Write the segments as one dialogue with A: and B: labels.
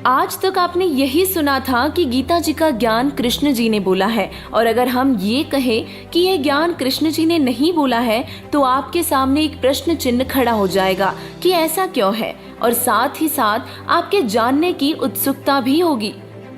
A: आज तक आपने यही सुना था कि गीता जी का ज्ञान कृष्ण जी ने बोला है, और अगर हम ये कहें कि यह ज्ञान कृष्ण जी ने नहीं बोला है तो आपके सामने एक प्रश्न चिन्ह खड़ा हो जाएगा कि ऐसा क्यों है, और साथ ही साथ आपके जानने की उत्सुकता भी होगी।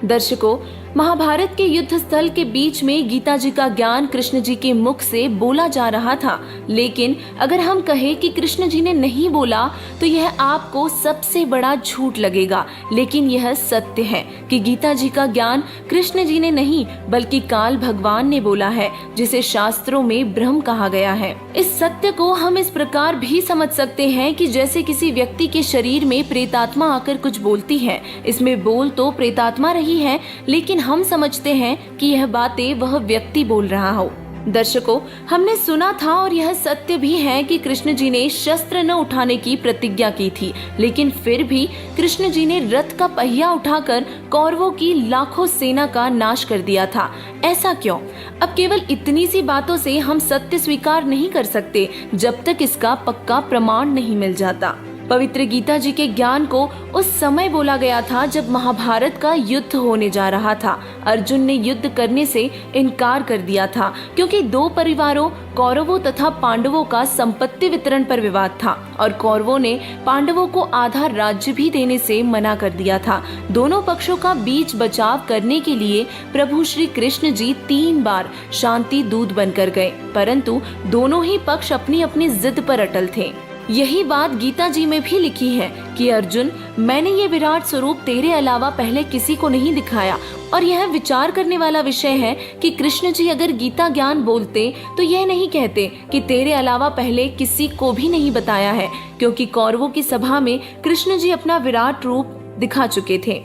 A: दर्शकों, महाभारत के युद्ध स्थल के बीच में गीता जी का ज्ञान कृष्ण जी के मुख से बोला जा रहा था, लेकिन अगर हम कहें कि कृष्ण जी ने नहीं बोला तो यह आपको सबसे बड़ा झूठ लगेगा। लेकिन यह सत्य है कि गीता जी का ज्ञान कृष्ण जी ने नहीं बल्कि काल भगवान ने बोला है, जिसे शास्त्रों में ब्रह्म कहा गया है। इस सत्य को हम इस प्रकार भी समझ सकते हैं कि जैसे किसी व्यक्ति के शरीर में प्रेतात्मा आकर कुछ बोलती है, इसमें बोल तो प्रेतात्मा रही है, लेकिन हम समझते हैं कि यह बातें वह व्यक्ति बोल रहा हो। दर्शकों, हमने सुना था और यह सत्य भी है कि कृष्ण जी ने शस्त्र न उठाने की प्रतिज्ञा की थी, लेकिन फिर भी कृष्ण जी ने रथ का पहिया उठाकर कौरवों की लाखों सेना का नाश कर दिया था। ऐसा क्यों? अब केवल इतनी सी बातों से हम सत्य स्वीकार नहीं कर सकते जब तक इसका पक्का प्रमाण नहीं मिल जाता। पवित्र गीता जी के ज्ञान को उस समय बोला गया था जब महाभारत का युद्ध होने जा रहा था। अर्जुन ने युद्ध करने से इनकार कर दिया था क्योंकि दो परिवारों कौरवों तथा पांडवों का संपत्ति वितरण पर विवाद था, और कौरवों ने पांडवों को आधा राज्य भी देने से मना कर दिया था। दोनों पक्षों का बीच बचाव करने के लिए प्रभु श्री कृष्ण जी 3 बार शांति दूत बनकर गए, परंतु दोनों ही पक्ष अपनी अपनी जिद पर अटल थे। यही बात गीता जी में भी लिखी है कि अर्जुन, मैंने ये विराट स्वरूप तेरे अलावा पहले किसी को नहीं दिखाया। और यह विचार करने वाला विषय है कि कृष्ण जी अगर गीता ज्ञान बोलते तो यह नहीं कहते कि तेरे अलावा पहले किसी को भी नहीं बताया है, क्योंकि कौरवों की सभा में कृष्ण जी अपना विराट रूप दिखा चुके थे।